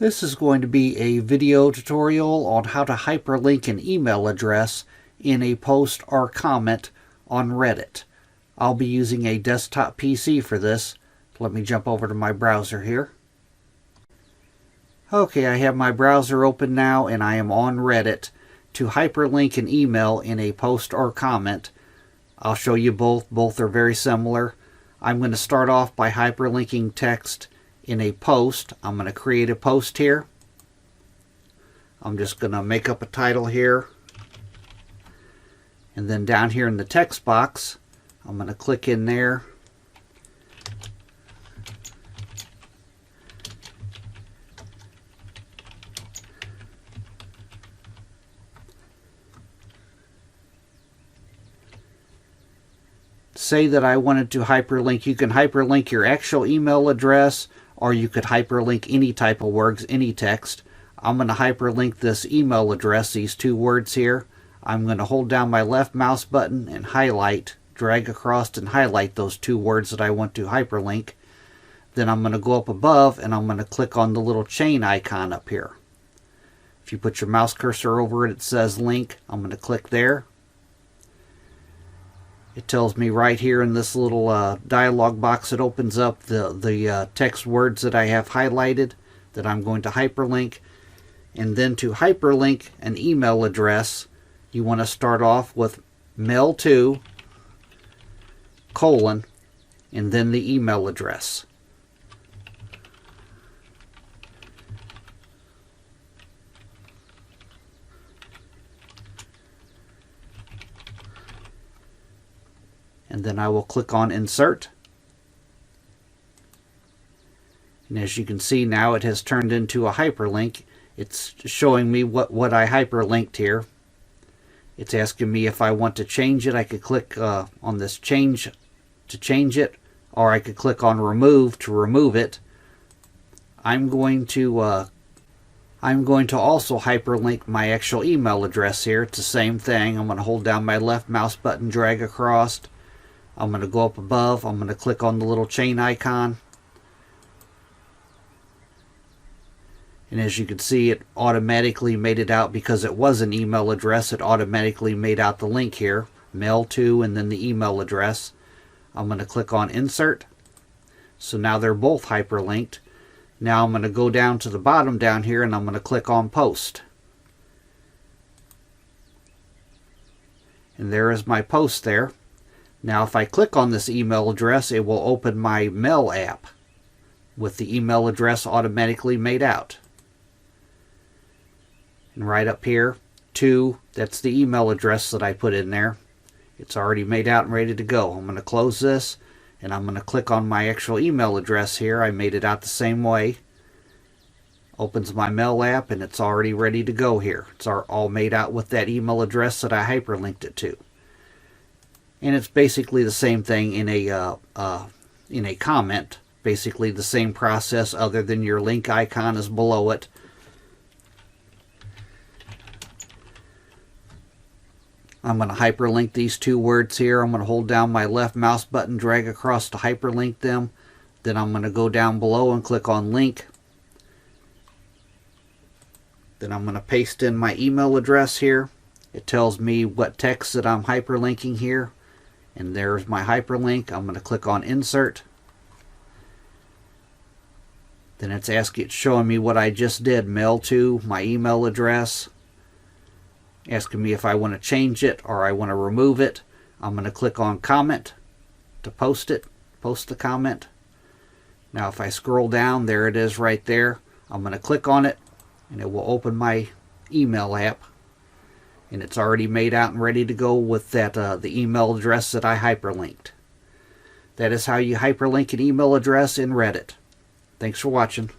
This is going to be a video tutorial on how to hyperlink an email address in a post or comment on Reddit. I'll be using a desktop PC for this. Let me jump over to my browser here. Okay, I have my browser open now and I am on Reddit to hyperlink an email in a post or comment. I'll show you both. Both are very similar. I'm going to start off by hyperlinking text in a post. I'm going to create a post here. I'm just going to make up a title here. And then down here in the text box, I'm going to click in there. Say that I wanted to hyperlink. You can hyperlink your actual email address, or you could hyperlink any type of words, any text. I'm going to hyperlink this email address, these two words here. I'm going to hold down my left mouse button and highlight, drag across and highlight those two words that I want to hyperlink. Then I'm going to go up above and I'm going to click on the little chain icon up here. If you put your mouse cursor over it, it says link. I'm going to click there. It tells me right here in this little dialog box that opens up the text words that I have highlighted that I'm going to hyperlink. And then to hyperlink an email address, you want to start off with mail to, colon, and then the email address. And then I will click on insert. And as you can see now, it has turned into a hyperlink. It's showing me what I hyperlinked here. It's asking me if I want to change it. I could click on this change to change it, or I could click on remove to remove it. I'm going to also hyperlink my actual email address here. It's the same thing. I'm going to hold down my left mouse button, drag across. I'm going to go up above. I'm going to click on the little chain icon. And as you can see, it automatically made it out because it was an email address. It automatically made out the link here, mail to, and then the email address. I'm going to click on insert. So now they're both hyperlinked. Now I'm going to go down to the bottom down here and I'm going to click on post. And there is my post there. Now if I click on this email address, it will open my mail app with the email address automatically made out. And right up here, that's the email address that I put in there. It's already made out and ready to go. I'm going to close this and I'm going to click on my actual email address here. I made it out the same way. Opens my mail app and it's already ready to go here. It's all made out with that email address that I hyperlinked it to. And it's basically the same thing in a comment. Basically the same process, other than your link icon is below it. I'm going to hyperlink these two words here. I'm going to hold down my left mouse button, drag across to hyperlink them. Then I'm going to go down below and click on link. Then I'm going to paste in my email address here. It tells me what text that I'm hyperlinking here. And there's my hyperlink. I'm going to click on insert. Then it's showing me what I just did, mail to, my email address. Asking me if I want to change it or I want to remove it. I'm going to click on comment to post the comment. Now if I scroll down, there it is right there. I'm going to click on it and it will open my email app. And it's already made out and ready to go with that the email address that I hyperlinked. That is how you hyperlink an email address in Reddit. Thanks for watching.